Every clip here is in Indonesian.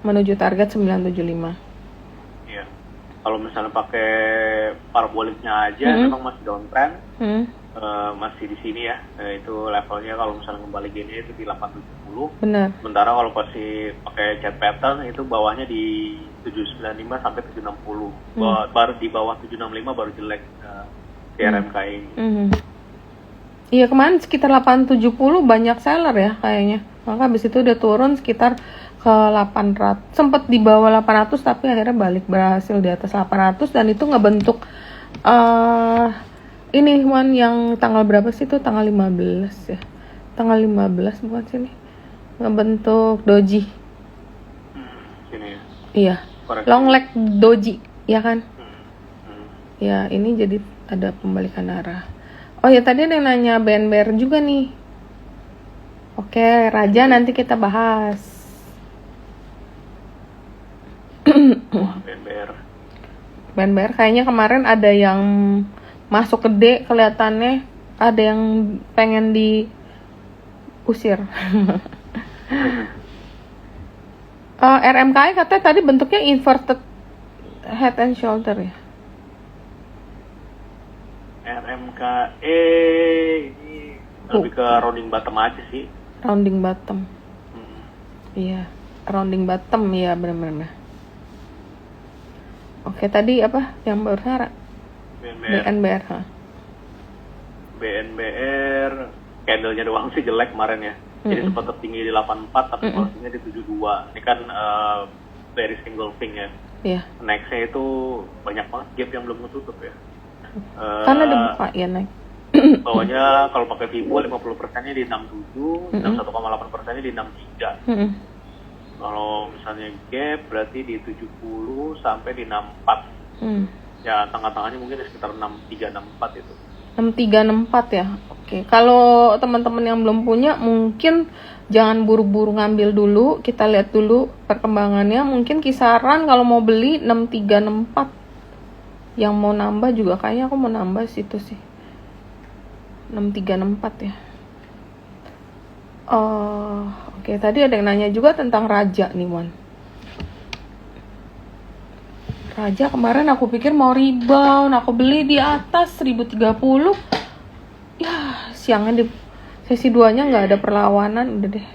menuju target 975. Iya. Kalau misalnya pakai paraboliknya aja memang masih downtrend. Masih di sini ya, itu levelnya kalau misalnya kembali gini itu di 870. Benar. Sementara kalau pasti pakai chart pattern itu bawahnya di 795 sampai 760. Baru di bawah 765 baru jelek di RMK ini. Iya, kemarin sekitar 870 banyak seller ya kayaknya. Maka habis itu udah turun sekitar ke 800. Sempat di bawah 800 tapi akhirnya balik berhasil di atas 800 dan itu ngebentuk ini Wan yang tanggal berapa sih itu? Tanggal 15 ya. Tanggal 15 bukan sini. Ngebentuk doji. Sini ya. Iya. Koreksi. Long leg doji, ya kan? Ya, ini jadi ada pembalikan arah. Oh ya, tadi ada yang nanya BNBR juga nih. Oke, Raja nanti kita bahas. BNBR. BNBR kayaknya kemarin ada yang masuk gede kelihatannya, ada yang pengen diusir. RMKI katanya tadi bentuknya inverted head and shoulder ya. RMKE ini lebih ke rounding bottom aja sih. Rounding bottom. Iya, rounding bottom ya benar-benar. Oke, tadi apa yang baru Sarah? BNBR. BNBR candlenya doang sih jelek kemarin ya. Jadi sempat tertinggi di 84 tapi closingnya di 72. Ini kan very single thing ya. Iya. Nextnya itu banyak banget gap yang belum tutup ya. Karena ada buka ya naik. Bawahnya kalau pakai Vibo 50%-nya di 67, 61,8%-nya di 63. Kalau misalnya gap berarti di 70 sampai di 64. Ya tengah-tengahnya mungkin sekitar 63 64 itu. 63 64 ya. Oke. Kalau teman-teman yang belum punya mungkin jangan buru-buru ngambil dulu, kita lihat dulu perkembangannya. Mungkin kisaran kalau mau beli 63 64. Yang mau nambah juga kayaknya aku mau nambah situ sih. 63 64 ya. Oke, tadi ada yang nanya juga tentang Raja nih, Wan. Raja kemarin aku pikir mau rebound, aku beli di atas 1030. Ya, siangnya di sesi 2-nya nggak ada perlawanan, udah deh.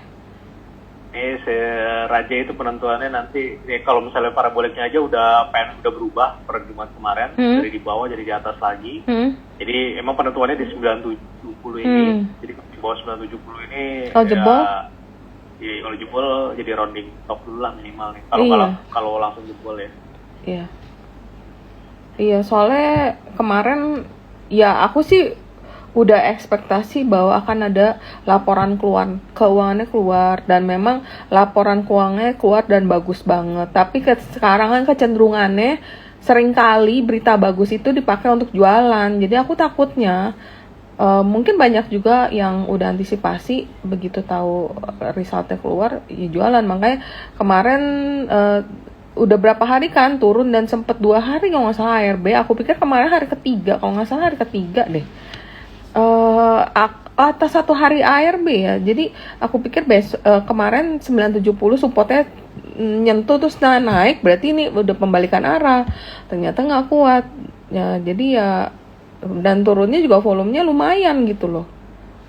Raja itu penentuannya nanti kalau misalnya paraboliknya aja udah berubah per Jumat kemarin dari di bawah jadi di atas lagi. Jadi emang penentuannya di 970 ini. Jadi di bawah 970 ini jebol? Ya, kalau jebol jadi rounding top dulu lah minimal nih. Kalau langsung jebol ya. Iya. Iya, soalnya kemarin ya aku sih udah ekspektasi bahwa akan ada laporan keuangannya keluar dan memang laporan keuangannya keluar dan bagus banget. Tapi sekarang kan kecenderungannya seringkali berita bagus itu dipakai untuk jualan. Jadi aku takutnya mungkin banyak juga yang udah antisipasi begitu tahu resultnya keluar ya jualan. Makanya kemarin udah berapa hari kan turun dan sempet 2 hari kalau nggak salah ARB. Aku pikir kemarin hari ketiga, kalau nggak salah hari ketiga deh. Atas 1 hari ARB ya. Jadi aku pikir kemarin 970 supportnya nyentuh terus naik, berarti ini udah pembalikan arah. Ternyata nggak kuat. Ya, jadi ya dan turunnya juga volumenya lumayan gitu loh.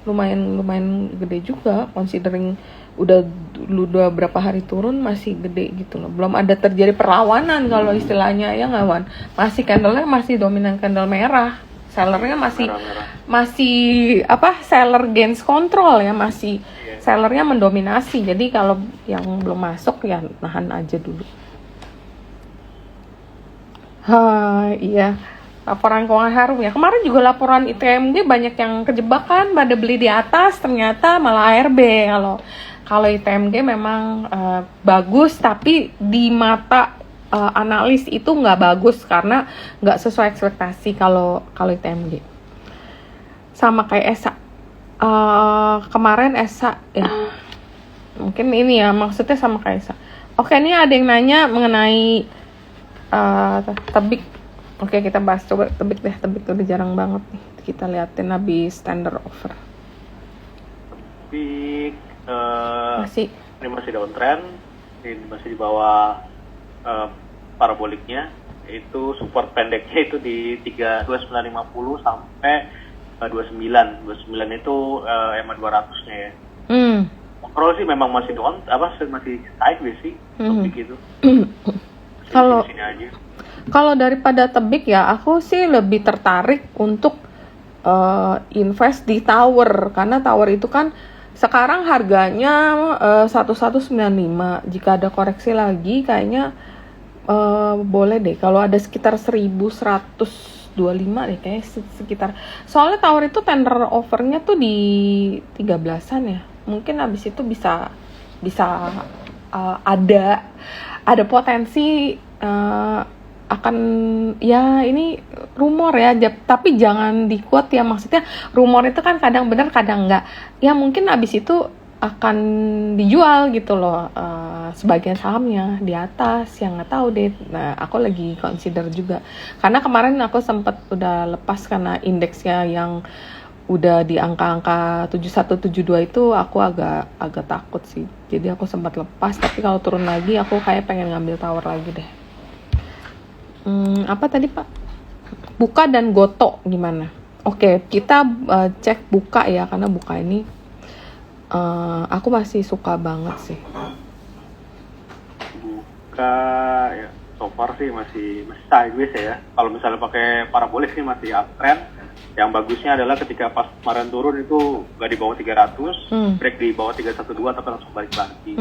Lumayan gede juga considering udah berapa hari turun masih gede gitu loh. Belum ada terjadi perlawanan kalau istilahnya ya nggak Wan. Masih candlenya masih dominan candle merah. Sellernya masih seller gains control ya, masih sellernya mendominasi. Jadi kalau yang belum masuk ya nahan aja dulu. Iya. Laporan keuangan harum ya. Kemarin juga laporan ITMG banyak yang kejebak kan, pada beli di atas ternyata malah ARB. Kalau ITMG memang bagus, tapi di mata analis itu nggak bagus karena nggak sesuai ekspektasi kalau ITMG. Sama kayak ESA. Kemarin ESA ya. Mungkin ini ya maksudnya sama kayak ESA. Oke, ini ada yang nanya mengenai tebik. Oke, kita bahas coba tebik deh. Tebik tuh udah jarang banget nih kita liatin habis tender offer. Tebik ini masih downtrend. masih di bawah paraboliknya. Itu support pendeknya itu di 2950 sampai 29 itu EMA 200-nya ya. Overall sih memang masih masih sideways sih topik itu. Kalau daripada tebik ya, aku sih lebih tertarik untuk invest di tower, karena tower itu kan sekarang harganya 1195. Jika ada koreksi lagi kayaknya boleh deh, kalau ada sekitar 1125 deh kayaknya sekitar. Soalnya tower itu tender offernya tuh di 13-an ya. Mungkin abis itu bisa ada potensi akan, ya ini rumor ya, tapi jangan di-quote ya, maksudnya rumor itu kan kadang benar kadang enggak. Ya mungkin abis itu akan dijual gitu loh, sebagian sahamnya di atas, yang nggak tahu deh. Nah aku lagi consider juga, karena kemarin aku sempat udah lepas karena indeksnya yang udah di angka-angka 7172 itu aku agak takut sih, jadi aku sempat lepas. Tapi kalau turun lagi aku kayak pengen ngambil tower lagi deh. Apa tadi Pak? Buka dan Goto gimana? Oke, kita cek Buka ya, karena Buka ini aku masih suka banget sih. Buka ya, so far sih masih sideways ya. Kalau misalnya pakai parabolik sih masih uptrend. Yang bagusnya adalah ketika pas kemarin turun itu nggak di bawah 300, break di bawah 312 tapi langsung balik lagi.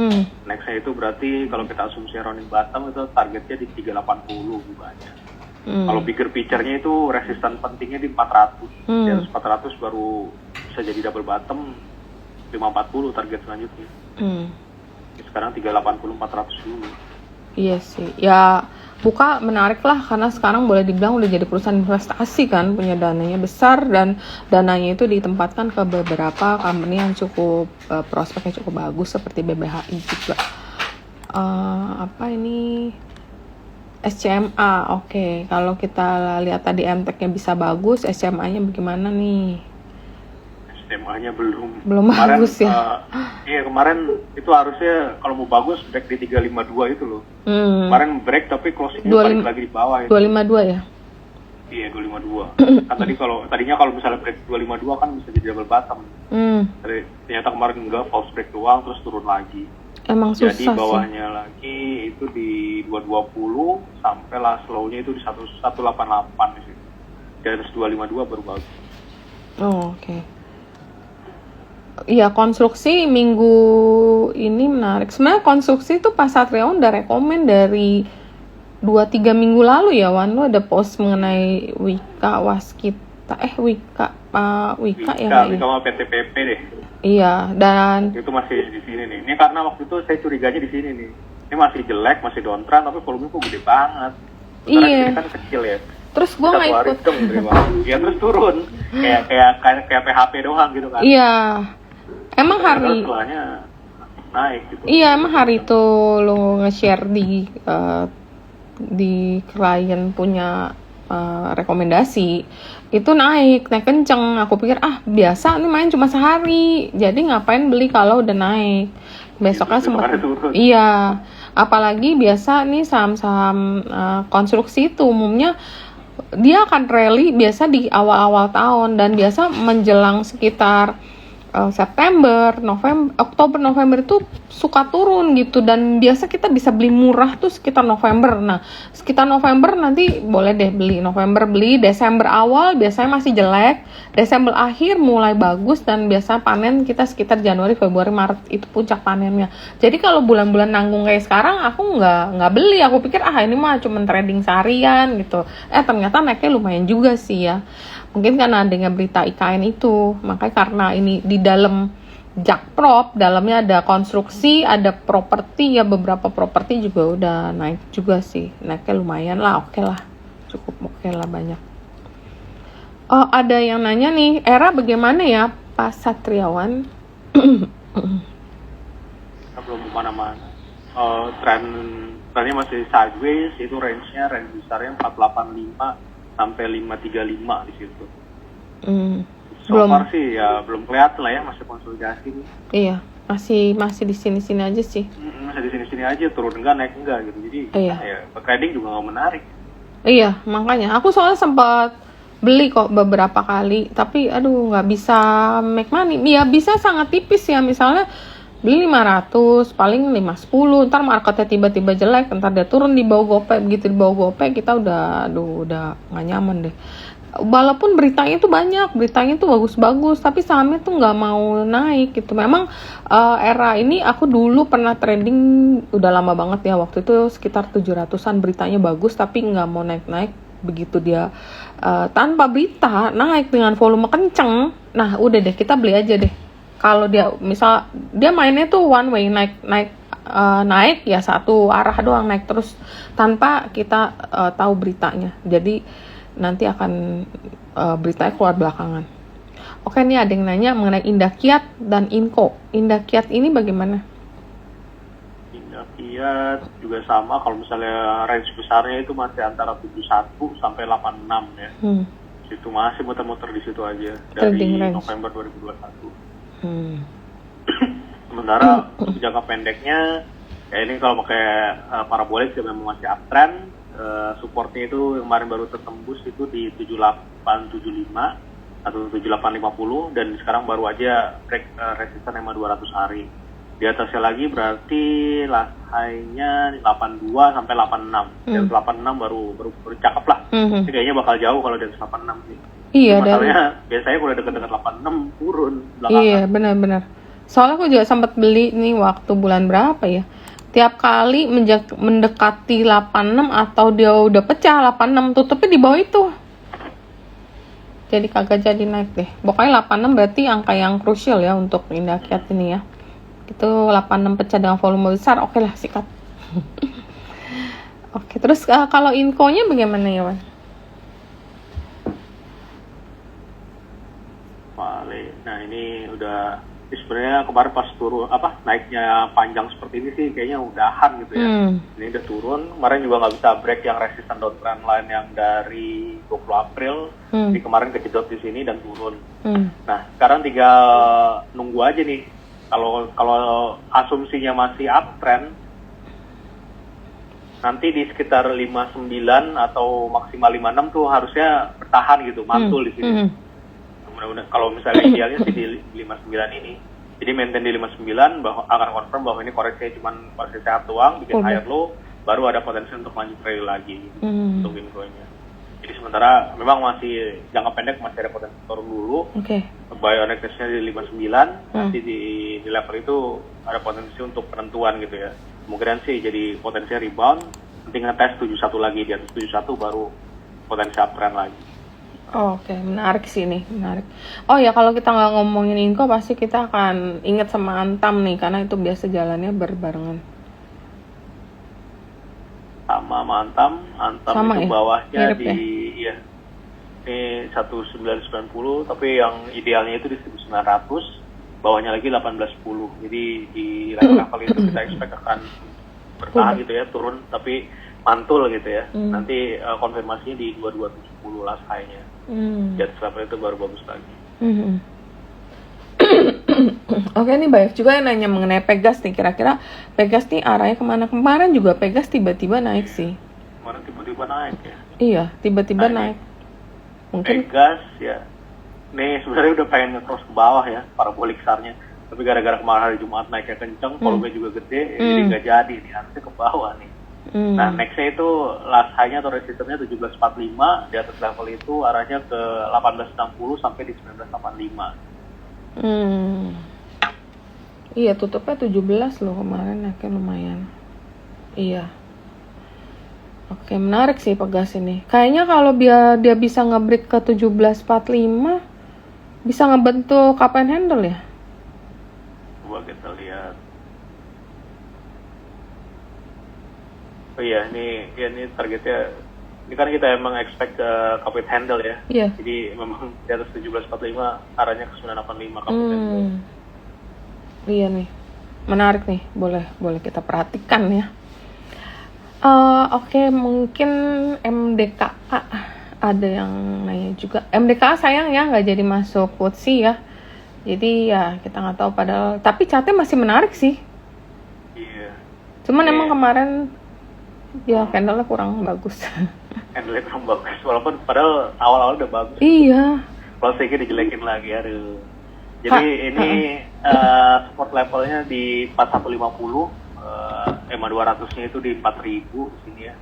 Nextnya itu berarti kalau kita asumsi rounding bottom itu targetnya di 380 bukanya. Kalau bigger picture-nya itu resistan pentingnya di 400. Di atas 400 baru bisa jadi double bottom. 540 target selanjutnya. Sekarang 380 400 dulu. Iya sih. Ya Buka menarik lah, karena sekarang boleh dibilang udah jadi perusahaan investasi kan, punya dananya besar dan dananya itu ditempatkan ke beberapa company yang cukup prospeknya cukup bagus seperti BBHI juga. Apa ini? SCMA. Oke. Kalau kita lihat tadi MTech-nya bisa bagus, SCMA-nya bagaimana nih? SCMA-nya belum kemarin, bagus ya. Iya, kemarin itu harusnya kalau mau bagus break di 352 itu loh. Kemarin break tapi closing-nya balik lagi di bawah itu. 252 ya? Iya, 252. Kan tadinya kalau misalnya break 252 kan bisa jadi double bottom. Ternyata kemarin enggak, false break doang terus turun lagi. Emang susah sih. Jadi bawahnya lagi itu di 220 sampai last low-nya itu di 118 di situ. Di atas 252 baru bagus. Oh, oke. Iya, konstruksi minggu ini menarik. Sebenarnya konstruksi itu Pak Satriawan udah rekomen dari 2-3 minggu lalu ya, Wan. Lo ada post mengenai Wika Waskita. Wika ya. Wika sama PTPP deh. Iya, dan itu masih di sini nih. Ini karena waktu itu saya curiganya di sini nih. Ini masih jelek, masih downtrend, tapi volume kok gede banget. Iya. Kan kecil ya. Terus gue nggak ikut. Ya terus turun. Kayak PHP doang gitu kan. Iya. Emang hari setelahnya naik gitu. Iya, emang hari itu lo nge-share di klien punya rekomendasi itu naik kenceng. Aku pikir biasa nih main cuma sehari, jadi ngapain beli kalau udah naik. Besoknya sempat iya, apalagi biasa nih saham-saham konstruksi itu umumnya dia akan rally biasa di awal-awal tahun, dan biasa menjelang sekitar September, Oktober, November itu suka turun gitu, dan biasa kita bisa beli murah tuh sekitar November. Nah, sekitar November nanti boleh deh beli, November beli, Desember awal biasanya masih jelek, Desember akhir mulai bagus, dan biasa panen kita sekitar Januari, Februari, Maret itu puncak panennya. Jadi kalau bulan-bulan nanggung kayak sekarang aku nggak beli, aku pikir ini mah cuma trading seharian gitu. Ternyata naiknya lumayan juga sih ya. Mungkin karena adanya berita IKN itu, makanya karena ini di dalam Jakprop, dalamnya ada konstruksi, ada properti ya, beberapa properti juga udah naik juga sih, naiknya lumayan lah, oke lah, cukup oke lah, banyak. Oh, ada yang nanya nih, Era bagaimana ya Pak Satriawan? Belum kemana-mana. Trennya masih sideways, itu range besarnya 485 sampai 535 di situ. So far sih ya belum kelihatan lah ya, masih konsolidasi nih. Iya. Masih di sini-sini aja sih. Masih di sini-sini aja, turun enggak, naik enggak gitu. Jadi Iya. ya trading juga nggak menarik. Iya, makanya aku soalnya sempat beli kok beberapa kali, tapi aduh nggak bisa make money. Ya bisa sangat tipis ya, misalnya beli 500, paling 510, ntar marketnya tiba-tiba jelek, ntar dia turun di bawah gopay, begitu di bawah gopay kita udah nggak nyaman deh. Walaupun beritanya tuh banyak, beritanya tuh bagus-bagus, tapi sahamnya tuh nggak mau naik gitu. Memang era ini aku dulu pernah trading udah lama banget ya, waktu itu sekitar 700-an, beritanya bagus tapi nggak mau naik-naik. Begitu dia tanpa berita naik dengan volume kenceng, nah udah deh kita beli aja deh. Kalau dia misal dia mainnya tuh one way, naik ya satu arah doang, naik terus tanpa kita tahu beritanya. Jadi nanti akan beritanya keluar belakangan. Oke, nih ada yang nanya mengenai Indakiat dan Inco. Indakiat ini bagaimana? Indakiat juga sama, kalau misalnya range besarnya itu masih antara 71 sampai 86 ya. Itu masih muter-muter di situ aja dari November 2021. Sementara untuk jangka pendeknya ya ini kalau pakai parabolik ya memang masih uptrend. Supportnya itu kemarin baru tertembus itu di 7875 atau 7850, dan sekarang baru aja break resisten EMA 200 hari. Di atasnya lagi berarti last high-nya 82 sampai 86. Di atas 86 baru cakep lah. Ini kayaknya bakal jauh kalau di atas 86 sih. Iya, masalahnya biasanya kalau dekat-dekat 86 turun belakangan. Iya, benar-benar. Soalnya aku juga sempat beli nih waktu bulan berapa ya? Tiap kali mendekati 86 atau dia udah pecah 86 tutupnya di bawah itu. Jadi kagak jadi naik deh. Pokoknya 86 berarti angka yang krusial ya untuk Indakiat ini ya. Itu 86 pecah dengan volume besar, oke lah sikat. Oke, terus kalau Inco-nya bagaimana ya, Wan? Nah ini udah sebenarnya kemarin pas turun naiknya panjang seperti ini sih kayaknya udahan gitu ya. Ini udah turun, kemarin juga nggak bisa break yang resisten downtrend line yang dari 20 April. Jadi kemarin kejedot di sini dan turun. Nah sekarang tinggal nunggu aja nih. Kalau asumsinya masih uptrend, nanti di sekitar 59 atau maksimal 56 tuh harusnya bertahan gitu, mantul di sini. Mudah-mudahan kalau misalnya idealnya sih di 59 ini. Jadi maintain di 59 bahwa akan confirm bahwa ini koreksi cuma koreksi sehat doang, bikin higher low, baru ada potensi untuk lanjut trade lagi untuk Inco-nya. Jadi sementara memang masih jangka pendek masih ada potensi turun dulu. Buy on exit-nya di 59, nanti di level itu ada potensi untuk penentuan gitu ya. Kemungkinan sih jadi potensi rebound, nanti ngetes 71 lagi, di atas 71 baru potensi uptrend lagi. Oke, menarik sih nih, menarik. Oh ya, kalau kita nggak ngomongin Inco pasti kita akan ingat sama Antam nih, karena itu biasa jalannya berbarengan. Sama Antam sama itu ya? Bawahnya mirip di ya? Ini 1990, tapi yang idealnya itu di 1900, bawahnya lagi 1810. Jadi di level itu kita expect akan bertahan gitu ya, turun tapi mantul gitu ya. Nanti konfirmasinya di 2270 last high-nya. Di atas level itu baru bagus lagi. Oke, ini banyak juga yang nanya mengenai Pegas nih. Kira-kira Pegas nih arahnya kemana? Kemarin juga Pegas tiba-tiba naik sih. Kemarin tiba-tiba naik ya? Iya, tiba-tiba naik. Mungkin Pegas ya. Nih sebenarnya udah pengen nge-cross ke bawah ya, parabolik SAR-nya. Tapi gara-gara kemarin hari Jumat naiknya kenceng, volume juga gede, jadi nggak jadi nih, harusnya ke bawah nih. Nah, next-nya itu last high-nya atau resistance-nya 1745, di atas level itu arahnya ke 1860 sampai di 1985. Iya, tutupnya 17 loh kemarin, naiknya lumayan. Iya. Oke, menarik sih Pegas ini. Kayaknya kalau dia bisa nge-break ke 1745, bisa ngebentuk cup and handle ya? Coba kita lihat. Oh iya, ini targetnya. Ini kan kita emang expect ke cup and handle ya. Iya. Jadi memang di atas 1745 arahnya ke 985 cup and handle. Iya nih, menarik nih. Boleh kita perhatikan ya. Oke, mungkin MDKA ada yang nanya juga. MDKA sayang ya nggak jadi masuk FTSE ya. Jadi ya kita nggak tahu padahal. Tapi chartnya masih menarik sih. Iya. Cuman emang kemarin ya candle-nya kurang bagus. Candle-nya kurang bagus. Walaupun padahal awal-awal udah bagus. Iya. Closing-nya dijelekin lagi, aduh. Jadi ini support levelnya di 4150, EMA 200-nya itu di 4000 di sini ya.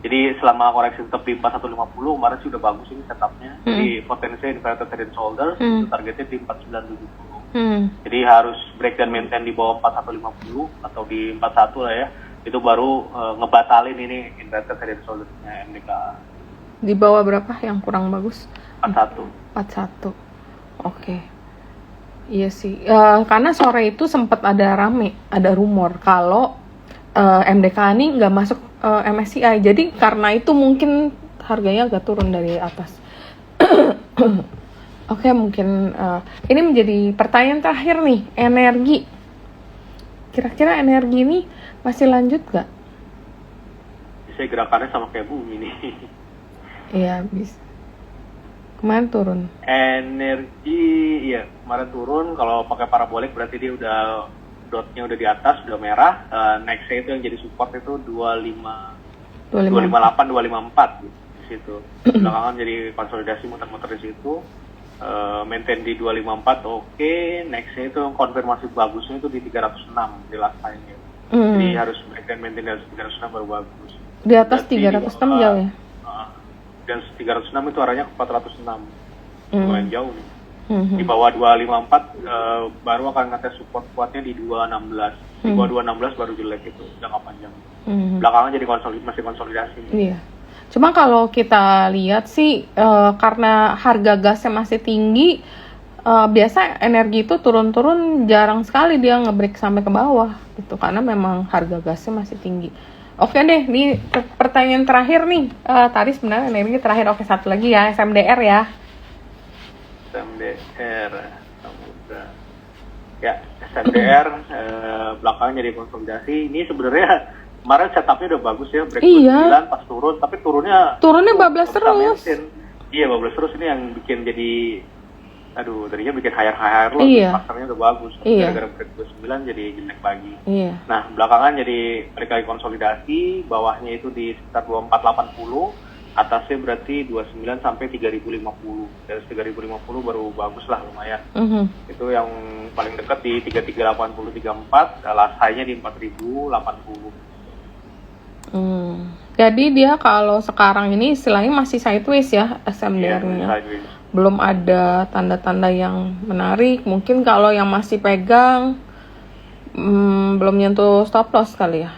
Jadi selama koreksi tetap di 4150, kemarin sih udah bagus ini setupnya. Jadi potensinya inverted head and shoulder, itu targetnya di 4970. Jadi harus break dan maintain di bawah 4150 atau di 41 lah ya. Itu baru ngebatalin ini inverted head and shoulder-nya MDK. Di bawah berapa yang kurang bagus? 41. 41. Oke. Iya sih. Karena sore itu sempat ada ada rumor kalau MDK ini nggak masuk MSCI. Jadi karena itu mungkin harganya agak turun dari atas. Oke, mungkin ini menjadi pertanyaan terakhir nih, energi. Kira-kira energi ini masih lanjut nggak? Bisa gerakannya sama kayak bumi nih. Iya, bisa. Kemarin turun. Energi, iya kemarin turun. Kalau pakai parabolik berarti dia udah dotnya udah di atas, udah merah. Nextnya itu yang jadi support itu 258, 254 gitu, di situ. Belakangan jadi konsolidasi muter-muter di situ. Maintain di 254, oke. Nextnya itu konfirmasi bagusnya itu di 306 di last time ya. Jadi harus maintain di 306 baru bagus. Di atas 306 jauh ya? Dan 306 itu arahnya ke 406. Lumayan jauh nih. Di bawah 254 baru akan ngetes support kuatnya di 216. Di bawah 216 baru jelek itu jangka panjang. Belakangan jadi masih konsolidasi. Iya. Cuma kalau kita lihat sih karena harga gasnya masih tinggi, biasa energi itu turun-turun jarang sekali dia ngebreak sampai ke bawah gitu karena memang harga gasnya masih tinggi. Oke deh, ini pertanyaan terakhir nih. Tadi sebenarnya energi terakhir. Oke, satu lagi ya, SMDR ya. SMDR Samudra. Ya, SMDR belakangan jadi konsolidasi. Ini sebenarnya kemarin setupnya udah bagus ya, break 29 pas turun, tapi turunnya bablas terus. Iya, bablas terus, ini yang bikin jadi tadinya bikin higher low, pasarnya udah bagus. Gara-gara break 29 jadi jelek lagi. Nah, belakangan jadi balik lagi konsolidasi, bawahnya itu di sekitar 2480. Atasnya berarti 29 sampai 3050. Dari 3050 baru bagus lah, lumayan. Itu yang paling dekat di 3380 34, last high-nya di 4080. Jadi dia kalau sekarang ini istilahnya masih sideways ya SMDR-nya. Belum ada tanda-tanda yang menarik. Mungkin kalau yang masih pegang belum nyentuh stop loss kali ya.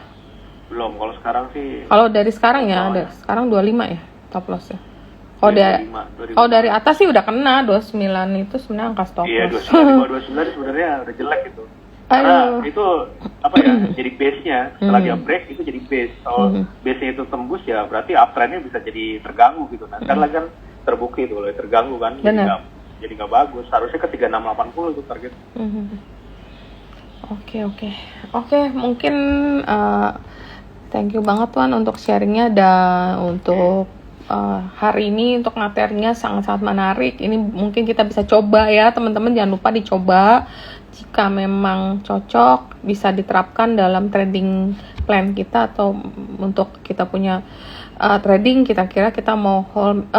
Belum, kalau sekarang sih. Kalau dari sekarang ya, ada sekarang 25 ya stop loss ya. Kalau dari atas sih udah kena 29 itu sebenarnya angka stop loss. Iya, 29 sebenarnya udah jelek itu. Karena itu jadi base-nya setelah dia break itu jadi base. Kalau base-nya itu tembus ya berarti uptrend-nya bisa jadi terganggu gitu. Nah, kan lagi kan terbukti itu loh, terganggu kan. Jadi nggak bagus. Harusnya ke 3680 itu target. Oke, mungkin thank you banget Tuan untuk sharingnya dan untuk hari ini untuk materinya sangat-sangat menarik. Ini mungkin kita bisa coba ya teman-teman, jangan lupa dicoba. Jika memang cocok bisa diterapkan dalam trading plan kita atau untuk kita punya trading kita kira mau hold.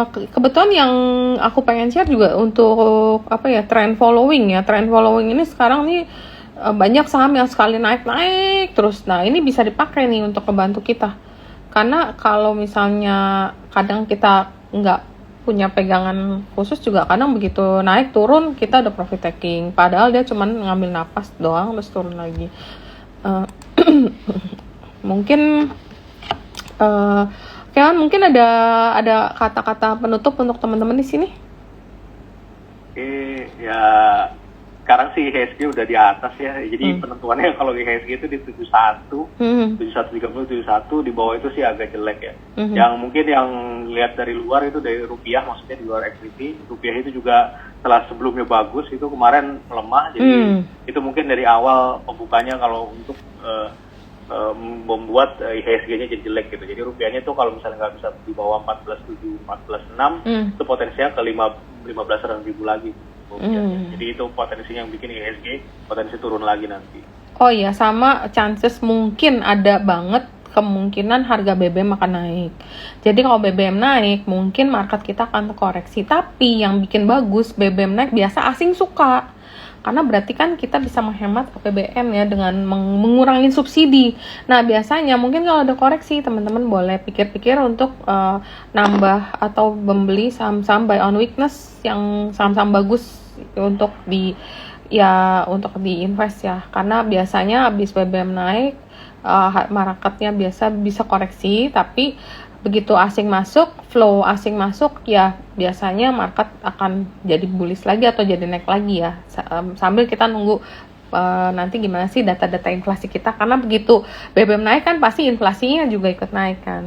Kebetulan yang aku pengen share juga untuk trend following ya. Trend following ini sekarang nih banyak saham yang sekali naik terus. Nah, ini bisa dipakai nih untuk membantu kita. Karena kalau misalnya kadang kita nggak punya pegangan khusus juga, kadang begitu naik turun kita udah profit taking. Padahal dia cuman ngambil napas doang terus turun lagi. Mungkin mungkin ada kata-kata penutup untuk teman-teman di sini. Oke, ya sekarang sih IHSG udah di atas ya. Jadi penentuannya kalau IHSG itu di 71, 7130, 71, di bawah itu sih agak jelek ya. Yang mungkin yang lihat dari luar itu dari rupiah, maksudnya di luar equity, rupiah itu juga setelah sebelumnya bagus itu kemarin melemah. Jadi itu mungkin dari awal pembukanya kalau untuk membuat IHSG-nya jadi jelek gitu. Jadi rupiahnya tuh kalau misalnya nggak bisa di bawah 14.7, 14.6 itu potensinya ke 15.000 lagi. Jadi itu potensi yang bikin IHSG potensi turun lagi nanti. Oh iya, sama chances mungkin ada banget kemungkinan harga BBM akan naik. Jadi kalau BBM naik, mungkin market kita akan terkoreksi. Tapi yang bikin bagus BBM naik biasa asing suka. Karena berarti kan kita bisa menghemat APBN ya dengan mengurangi subsidi. Nah biasanya mungkin kalau ada koreksi teman-teman boleh pikir-pikir untuk nambah atau membeli saham-saham buy on weakness yang saham-saham bagus untuk untuk diinvest ya. Karena biasanya habis BBM naik marketnya biasa bisa koreksi, tapi begitu asing masuk, flow asing masuk ya biasanya market akan jadi bullish lagi atau jadi naik lagi ya, sambil kita nunggu nanti gimana sih data-data inflasi kita, karena begitu BBM naik kan pasti inflasinya juga ikut naik kan.